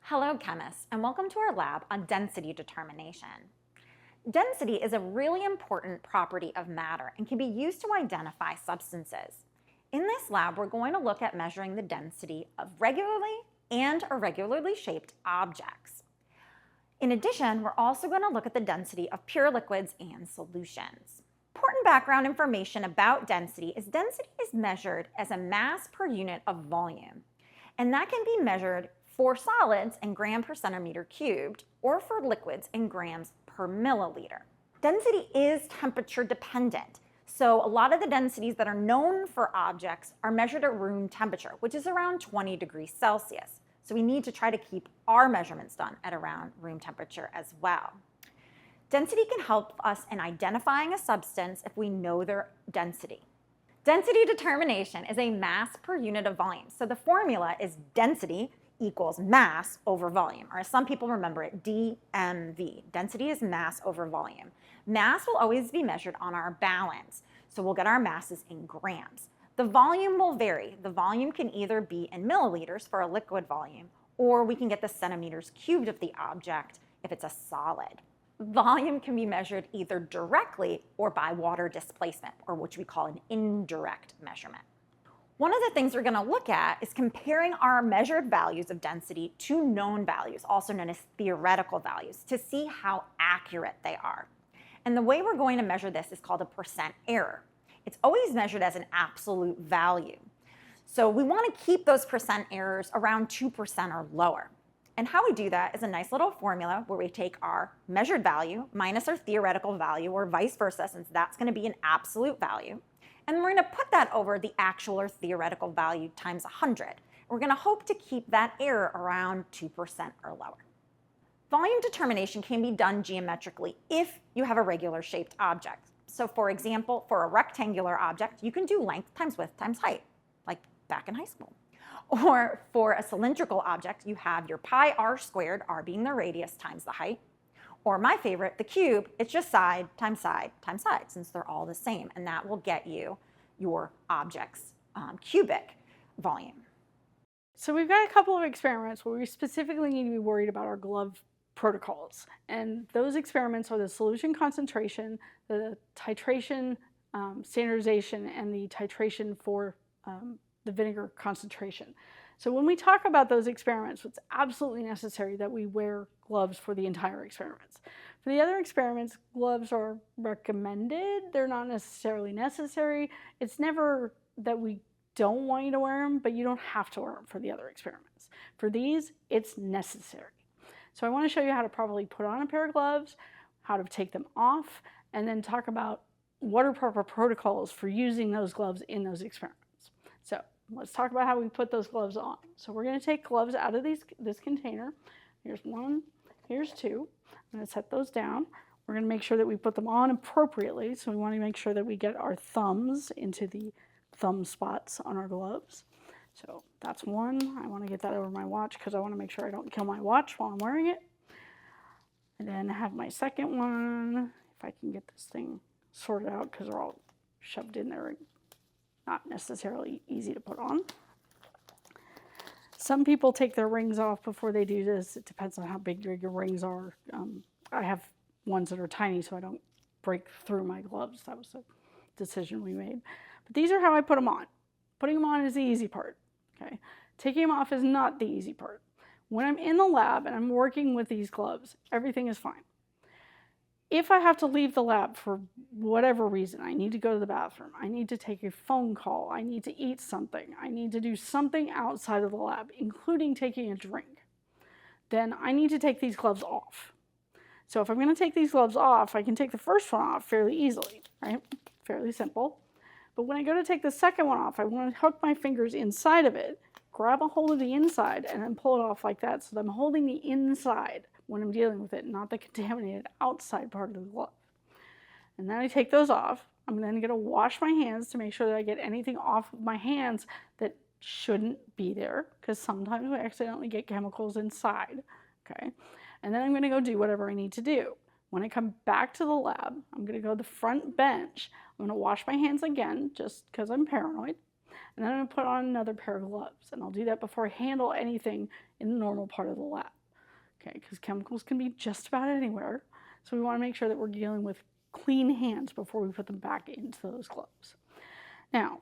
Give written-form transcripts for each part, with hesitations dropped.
Hello chemists, and welcome to our lab on density determination. Density is a really important property of matter and can be used to identify substances. In this lab, we're going to look at measuring the density of regularly and irregularly shaped objects. In addition, we're also going to look at the density of pure liquids and solutions. Important background information about density is measured as a mass per unit of volume, and that can be measured for solids in gram per centimeter cubed or for liquids in grams per milliliter. Density is temperature dependent, so a lot of the densities that are known for objects are measured at room temperature, which is around 20 degrees Celsius. So we need to try to keep our measurements done at around room temperature as well. Density can help us in identifying a substance if we know their density. Density determination is a mass per unit of volume. So the formula is density equals mass over volume, or as some people remember it, DMV. Density is mass over volume. Mass will always be measured on our balance, so we'll get our masses in grams. The volume will vary. The volume can either be in milliliters for a liquid volume, or we can get the centimeters cubed of the object if it's a solid. Volume can be measured either directly or by water displacement, or which we call an indirect measurement. One of the things we're going to look at is comparing our measured values of density to known values, also known as theoretical values, to see how accurate they are. And the way we're going to measure this is called a percent error. It's always measured as an absolute value. So we want to keep those percent errors around 2% or lower. And how we do that is a nice little formula where we take our measured value minus our theoretical value, or vice versa, since that's going to be an absolute value. And we're going to put that over the actual or theoretical value times 100. We're going to hope to keep that error around 2% or lower. Volume determination can be done geometrically if you have a regular shaped object. So for example, for a rectangular object, you can do length times width times height, like back in high school. Or for a cylindrical object, you have your pi r squared, r being the radius, times the height. Or my favorite, the cube, it's just side times side times side, since they're all the same, and that will get you your object's cubic volume. So we've got a couple of experiments where we specifically need to be worried about our glove protocols. And those experiments are the solution concentration, the titration standardization, and the titration for the vinegar concentration. So when we talk about those experiments, it's absolutely necessary that we wear gloves for the entire experiments. For the other experiments, gloves are recommended. They're not necessarily necessary. It's never that we don't want you to wear them, but you don't have to wear them for the other experiments. For these, it's necessary. So I want to show you how to properly put on a pair of gloves, how to take them off, and then talk about what are proper protocols for using those gloves in those experiments. So let's talk about how we put those gloves on. So we're going to take gloves out of this container. Here's one, here's two. I'm going to set those down. We're going to make sure that we put them on appropriately. So we want to make sure that we get our thumbs into the thumb spots on our gloves. So that's one. I want to get that over my watch because I want to make sure I don't kill my watch while I'm wearing it. And then I have my second one. If I can get this thing sorted out because they're all shoved in there. Not necessarily easy to put on. Some people take their rings off before they do this. It depends on how big your rings are. I have ones that are tiny so I don't break through my gloves. That was a decision we made. But these are how I put them on. Putting them on is the easy part. Okay? Taking them off is not the easy part. When I'm in the lab and I'm working with these gloves, everything is fine. If I have to leave the lab for whatever reason, I need to go to the bathroom, I need to take a phone call, I need to eat something, I need to do something outside of the lab, including taking a drink, then I need to take these gloves off. So if I'm going to take these gloves off, I can take the first one off fairly easily, right? Fairly simple. But when I go to take the second one off, I want to hook my fingers inside of it, grab a hold of the inside, and then pull it off like that so that I'm holding the inside when I'm dealing with it, not the contaminated outside part of the glove. And then I take those off. I'm then going to wash my hands to make sure that I get anything off of my hands that shouldn't be there, because sometimes we accidentally get chemicals inside, okay? And then I'm going to go do whatever I need to do. When I come back to the lab, I'm going to go to the front bench. I'm going to wash my hands again, just because I'm paranoid. And then I'm going to put on another pair of gloves. And I'll do that before I handle anything in the normal part of the lab. Okay, because chemicals can be just about anywhere. So we want to make sure that we're dealing with clean hands before we put them back into those gloves. Now,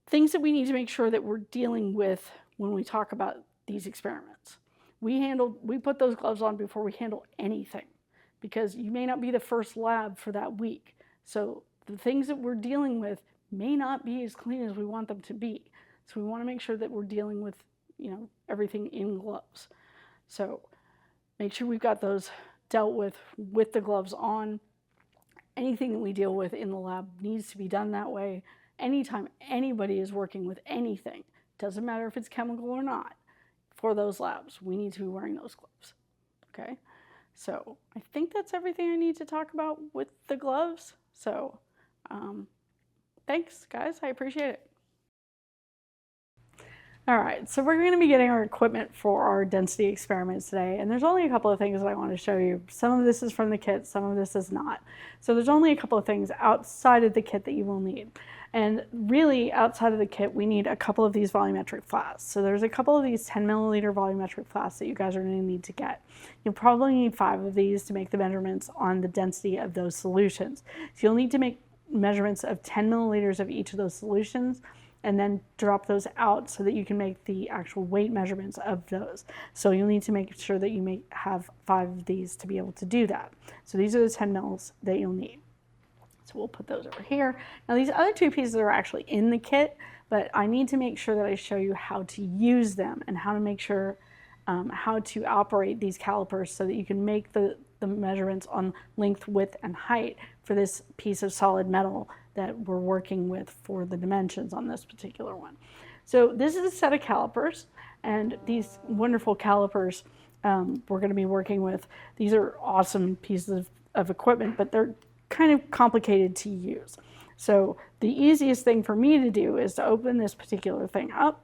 things that we need to make sure that we're dealing with when we talk about these experiments. We put those gloves on before we handle anything, because you may not be the first lab for that week. So the things that we're dealing with may not be as clean as we want them to be. So we want to make sure that we're dealing with, everything in gloves. So make sure we've got those dealt with the gloves on. Anything that we deal with in the lab needs to be done that way. Anytime anybody is working with anything, doesn't matter if it's chemical or not, for those labs, we need to be wearing those gloves. Okay? So I think that's everything I need to talk about with the gloves. So thanks, guys. I appreciate it. All right, so we're going to be getting our equipment for our density experiments today, and there's only a couple of things that I want to show you. Some of this is from the kit, some of this is not. So there's only a couple of things outside of the kit that you will need. And really, outside of the kit, we need a couple of these volumetric flasks. So there's a couple of these 10 milliliter volumetric flasks that you guys are going to need to get. You'll probably need 5 of these to make the measurements on the density of those solutions. So you'll need to make measurements of 10 milliliters of each of those solutions, and then drop those out so that you can make the actual weight measurements of those. So you'll need to make sure that you have 5 of these to be able to do that. So these are the 10 mils that you'll need. So we'll put those over here. Now these other 2 pieces are actually in the kit, but I need to make sure that I show you how to use them and how to make sure how to operate these calipers so that you can make the measurements on length, width, and height for this piece of solid metal that we're working with for the dimensions on this particular one. So this is a set of calipers, and these wonderful calipers we're going to be working with. These are awesome pieces of equipment, but they're kind of complicated to use. So the easiest thing for me to do is to open this particular thing up,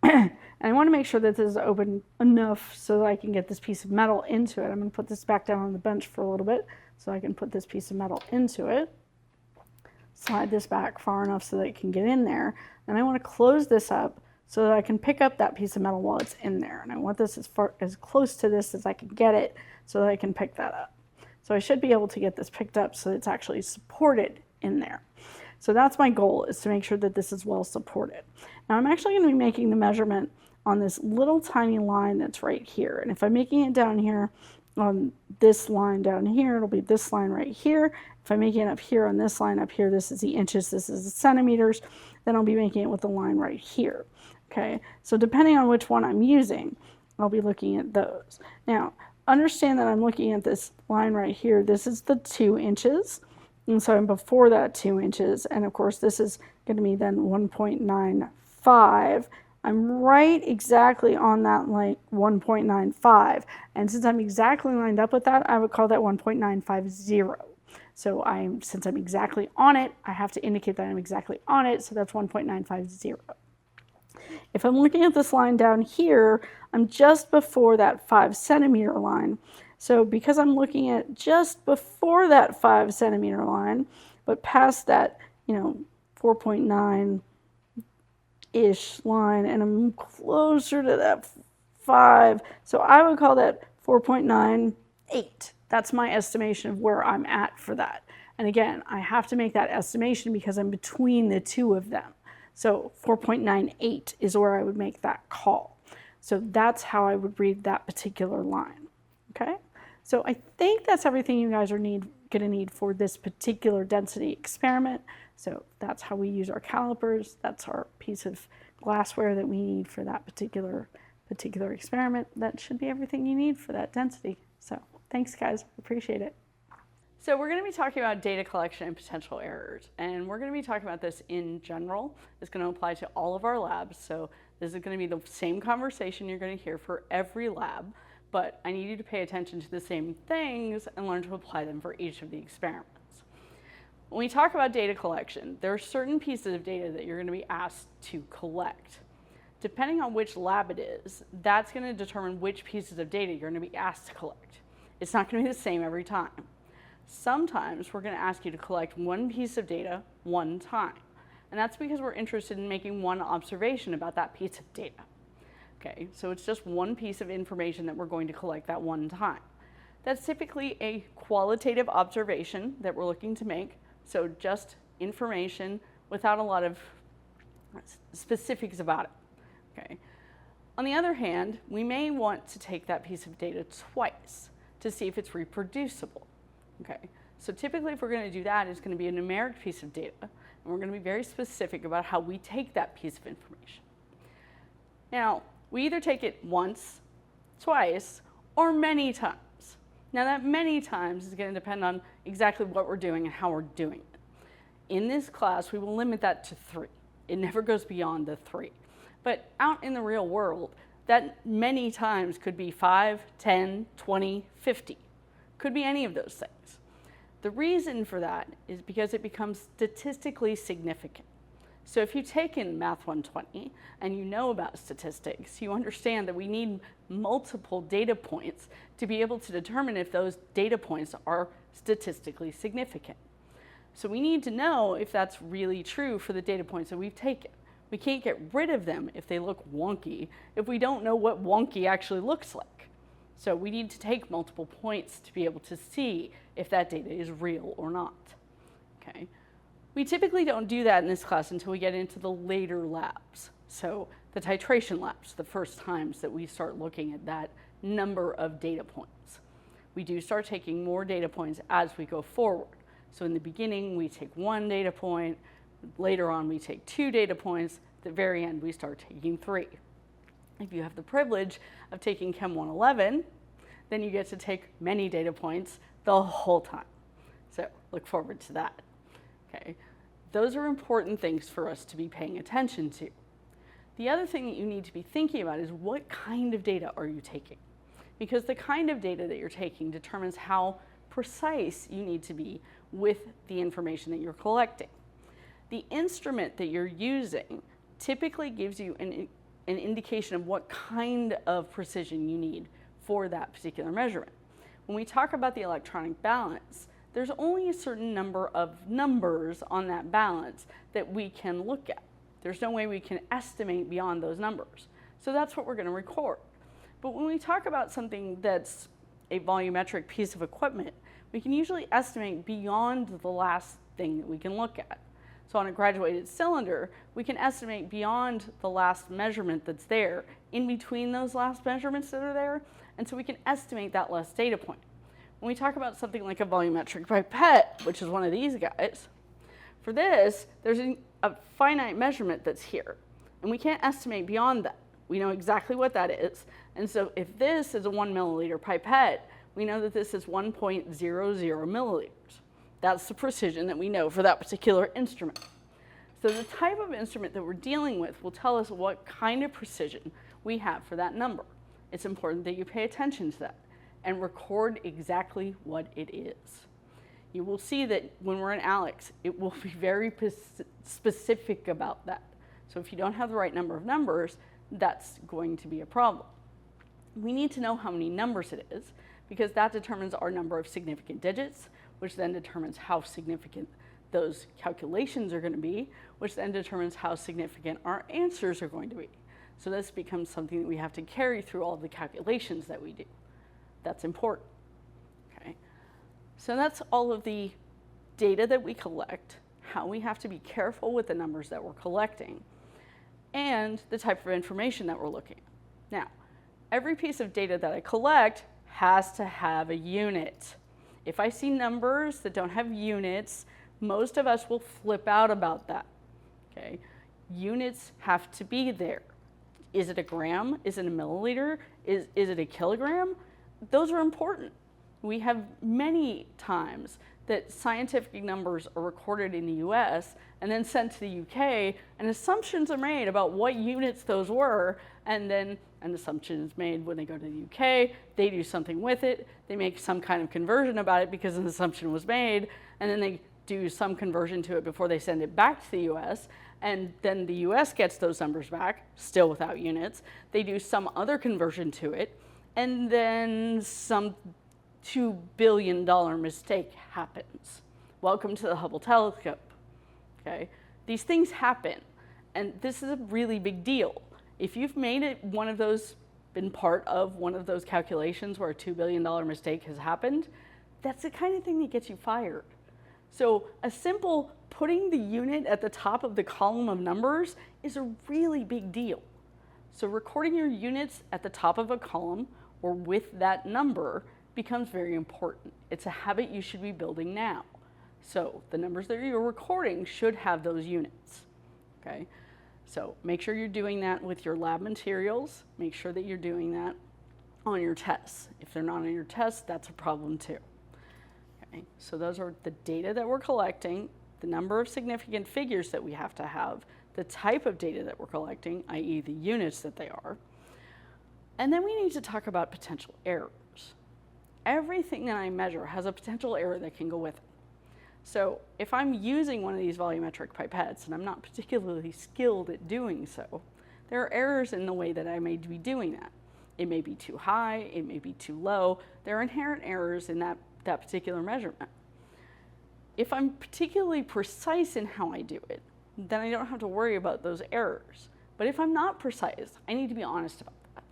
and I want to make sure that this is open enough so that I can get this piece of metal into it. I'm going to put this back down on the bench for a little bit so I can put this piece of metal into it. Slide this back far enough so that it can get in there. And I want to close this up so that I can pick up that piece of metal while it's in there. And I want this as close to this as I can get it so that I can pick that up. So I should be able to get this picked up so it's actually supported in there. So that's my goal, is to make sure that this is well supported. Now I'm actually going to be making the measurement on this little tiny line that's right here. And if I'm making it down here on this line down here, it'll be this line right here. If I'm making it up here on this line up here, this is the inches, this is the centimeters, then I'll be making it with the line right here. Okay, so depending on which one I'm using, I'll be looking at those. Now, understand that I'm looking at this line right here. This is the 2 inches, and so I'm before that 2 inches, and of course this is going to be then 1.95. I'm right exactly on that line, 1.95, and since I'm exactly lined up with that, I would call that 1.950. So since I'm exactly on it, I have to indicate that I'm exactly on it, so that's 1.950. If I'm looking at this line down here, I'm just before that 5 centimeter line. So because I'm looking at just before that 5 centimeter line, but past that, 4.9-ish line, and I'm closer to that 5, so I would call that 4.98. That's my estimation of where I'm at for that. And again, I have to make that estimation because I'm between the 2 of them. So 4.98 is where I would make that call. So that's how I would read that particular line. Okay? So I think that's everything you guys are going to need for this particular density experiment. So that's how we use our calipers. That's our piece of glassware that we need for that particular experiment. That should be everything you need for that density. So thanks, guys. Appreciate it. So we're going to be talking about data collection and potential errors, and we're going to be talking about this in general. It's going to apply to all of our labs, so this is going to be the same conversation you're going to hear for every lab, but I need you to pay attention to the same things and learn to apply them for each of the experiments. When we talk about data collection, there are certain pieces of data that you're going to be asked to collect. Depending on which lab it is, that's going to determine which pieces of data you're going to be asked to collect. It's not going to be the same every time. Sometimes we're going to ask you to collect one piece of data one time. And that's because we're interested in making one observation about that piece of data. Okay, so it's just one piece of information that we're going to collect that one time. That's typically a qualitative observation that we're looking to make, so just information without a lot of specifics about it. Okay. On the other hand, we may want to take that piece of data twice to see if it's reproducible. Okay. So typically, if we're going to do that, it's going to be a numeric piece of data, and we're going to be very specific about how we take that piece of information. Now, we either take it once, twice, or many times. Now, that many times is going to depend on exactly what we're doing and how we're doing it. In this class, we will limit that to 3. It never goes beyond the 3. But out in the real world, that many times could be 5, 10, 20, 50. Could be any of those things. The reason for that is because it becomes statistically significant. So if you've taken Math 120 and you know about statistics, you understand that we need multiple data points to be able to determine if those data points are statistically significant. So we need to know if that's really true for the data points that we've taken. We can't get rid of them if they look wonky, if we don't know what wonky actually looks like. So we need to take multiple points to be able to see if that data is real or not. Okay. We typically don't do that in this class until we get into the later labs. So the titration labs, the first times that we start looking at that number of data points. We do start taking more data points as we go forward. So in the beginning, we take 1 data point. Later on, we take 2 data points. At the very end, we start taking 3. If you have the privilege of taking CHEM110, then you get to take many data points the whole time. So look forward to that. Okay. Those are important things for us to be paying attention to. The other thing that you need to be thinking about is what kind of data are you taking? Because the kind of data that you're taking determines how precise you need to be with the information that you're collecting. The instrument that you're using typically gives you an indication of what kind of precision you need for that particular measurement. When we talk about the electronic balance, there's only a certain number of numbers on that balance that we can look at. There's no way we can estimate beyond those numbers. So that's what we're going to record. But when we talk about something that's a volumetric piece of equipment, we can usually estimate beyond the last thing that we can look at. So on a graduated cylinder, we can estimate beyond the last measurement that's there, in between those last measurements that are there, and so we can estimate that last data point. When we talk about something like a volumetric pipette, which is one of these guys, for this, there's a finite measurement that's here, and we can't estimate beyond that. We know exactly what that is, and so if this is a 1 milliliter pipette, we know that this is 1.00 milliliters. That's the precision that we know for that particular instrument. So the type of instrument that we're dealing with will tell us what kind of precision we have for that number. It's important that you pay attention to that and record exactly what it is. You will see that when we're in ALEKS, it will be very specific about that. So if you don't have the right number of numbers, that's going to be a problem. We need to know how many numbers it is, because that determines our number of significant digits, which then determines how significant those calculations are going to be, which then determines how significant our answers are going to be. So this becomes something that we have to carry through all the calculations that we do. That's important. Okay. So that's all of the data that we collect, how we have to be careful with the numbers that we're collecting, and the type of information that we're looking at. Now, every piece of data that I collect has to have a unit. If I see numbers that don't have units, most of us will flip out about that. Okay? Units have to be there. Is it a gram? Is it a milliliter? Is it a kilogram? Those are important. We have many times that scientific numbers are recorded in the US and then sent to the UK, and assumptions are made about what units those were, and then an assumption is made when they go to the UK, they do something with it, they make some kind of conversion about it because an assumption was made, and then they do some conversion to it before they send it back to the US, and then the US gets those numbers back, still without units, they do some other conversion to it, and then some $2 billion mistake happens. Welcome to the Hubble telescope. Okay? These things happen, and this is a really big deal. If you've made it been part of one of those calculations where a $2 billion mistake has happened, that's the kind of thing that gets you fired. So a simple putting the unit at the top of the column of numbers is a really big deal. So recording your units at the top of a column or with that number becomes very important. It's a habit you should be building now. So the numbers that you're recording should have those units, okay? So make sure you're doing that with your lab materials. Make sure that you're doing that on your tests. If they're not on your tests, that's a problem too. Okay? So those are the data that we're collecting, the number of significant figures that we have to have, the type of data that we're collecting, i.e. the units that they are. And then we need to talk about potential errors. Everything that I measure has a potential error that can go with it. So if I'm using one of these volumetric pipettes and I'm not particularly skilled at doing so, there are errors in the way that I may be doing that. It may be too high, it may be too low. There are inherent errors in that particular measurement. If I'm particularly precise in how I do it, then I don't have to worry about those errors. But if I'm not precise, I need to be honest about that,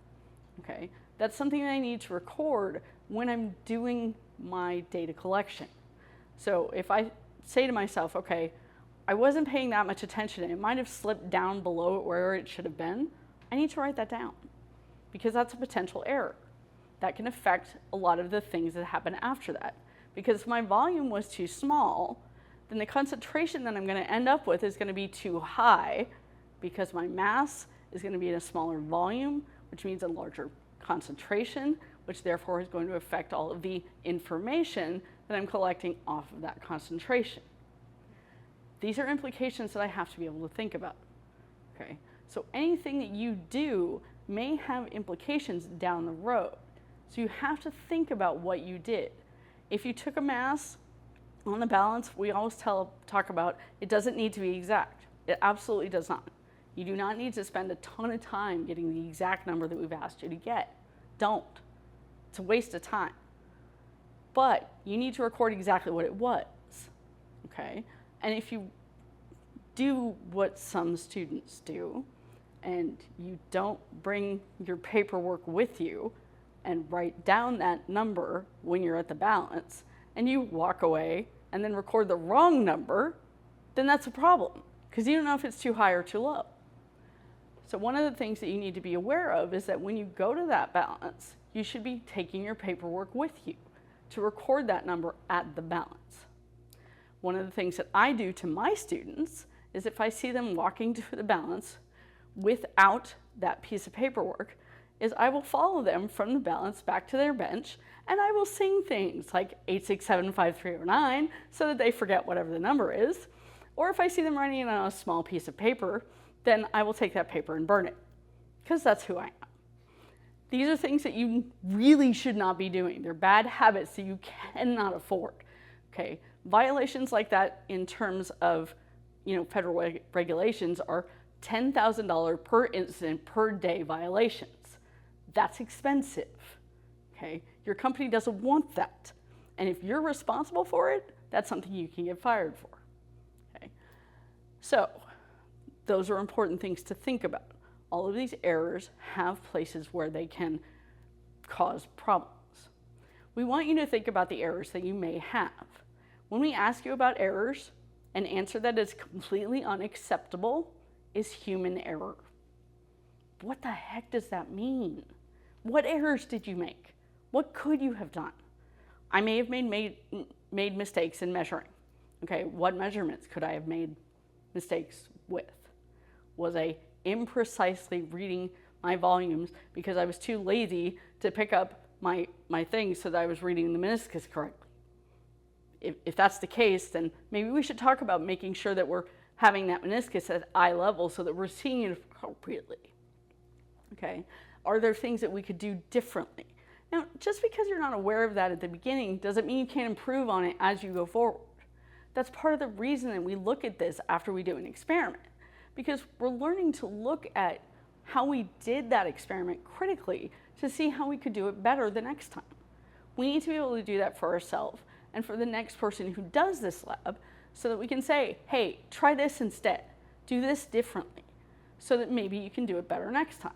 okay? That's something that I need to record when I'm doing my data collection. So if I say to myself, okay, I wasn't paying that much attention, it might have slipped down below where it should have been, I need to write that down because that's a potential error. That can affect a lot of the things that happen after that. Because if my volume was too small, then the concentration that I'm going to end up with is going to be too high because my mass is going to be in a smaller volume, which means a larger concentration, which therefore is going to affect all of the information that I'm collecting off of that concentration. These are implications that I have to be able to think about. Okay? So anything that you do may have implications down the road. So you have to think about what you did. If you took a mass on the balance, we always talk about it doesn't need to be exact. It absolutely does not. You do not need to spend a ton of time getting the exact number that we've asked you to get. Don't. It's a waste of time. But you need to record exactly what it was, okay? And if you do what some students do, and you don't bring your paperwork with you and write down that number when you're at the balance, and you walk away and then record the wrong number, then that's a problem, because you don't know if it's too high or too low. So one of the things that you need to be aware of is that when you go to that balance, you should be taking your paperwork with you to record that number at the balance. One of the things that I do to my students is if I see them walking to the balance without that piece of paperwork, is I will follow them from the balance back to their bench and I will sing things like 8675309 so that they forget whatever the number is. Or if I see them writing it on a small piece of paper, then I will take that paper and burn it, because that's who I am. These are things that you really should not be doing. They're bad habits that you cannot afford, okay? Violations like that in terms of, federal regulations are $10,000 per incident per day violations. That's expensive, okay? Your company doesn't want that. And if you're responsible for it, that's something you can get fired for, okay? So those are important things to think about. All of these errors have places where they can cause problems. We want you to think about the errors that you may have. When we ask you about errors, an answer that is completely unacceptable is human error. What the heck does that mean? What errors did you make? What could you have done? I may have made mistakes in measuring. Okay, what measurements could I have made mistakes with? Was I imprecisely reading my volumes because I was too lazy to pick up my things so that I was reading the meniscus correctly? If that's the case, then maybe we should talk about making sure that we're having that meniscus at eye level so that we're seeing it appropriately. Okay? Are there things that we could do differently? Now, just because you're not aware of that at the beginning doesn't mean you can't improve on it as you go forward. That's part of the reason that we look at this after we do an experiment, because we're learning to look at how we did that experiment critically to see how we could do it better the next time. We need to be able to do that for ourselves and for the next person who does this lab so that we can say, hey, try this instead. do this differently so that maybe you can do it better next time.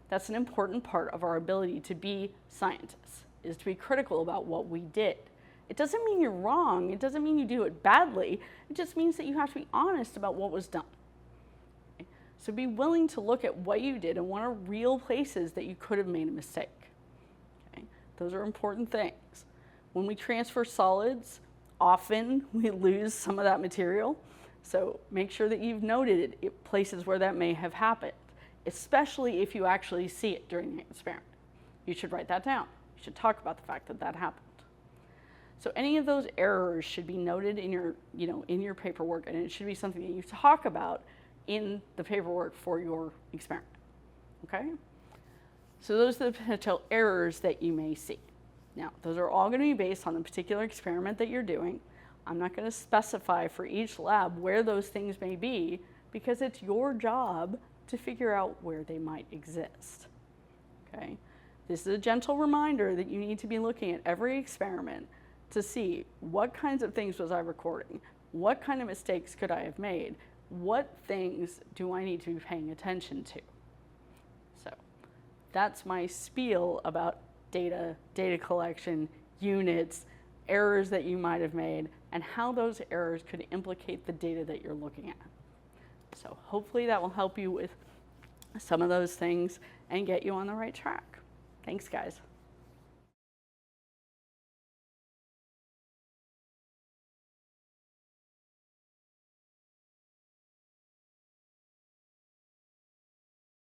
That's an important part of our ability to be scientists, is to be critical about what we did. It doesn't mean you're wrong. It doesn't mean you do it badly. It just means that you have to be honest about what was done. Okay? So be willing to look at what you did and what are real places that you could have made a mistake. Okay? Those are important things. When we transfer solids, often we lose some of that material. So make sure that you've noted it places where that may have happened, especially if you actually see it during the experiment. You should write that down. You should talk about the fact that that happened. So any of those errors should be noted in your paperwork, and it should be something that you talk about in the paperwork for your experiment. Okay? So those are the potential errors that you may see. Now, those are all going to be based on the particular experiment that you're doing. I'm not going to specify for each lab where those things may be, because it's your job to figure out where they might exist. Okay? This is a gentle reminder that you need to be looking at every experiment to see what kinds of things was I recording, what kind of mistakes could I have made, what things do I need to be paying attention to. So that's my spiel about data collection, units, errors that you might have made, and how those errors could implicate the data that you're looking at. So hopefully that will help you with some of those things and get you on the right track. Thanks, guys.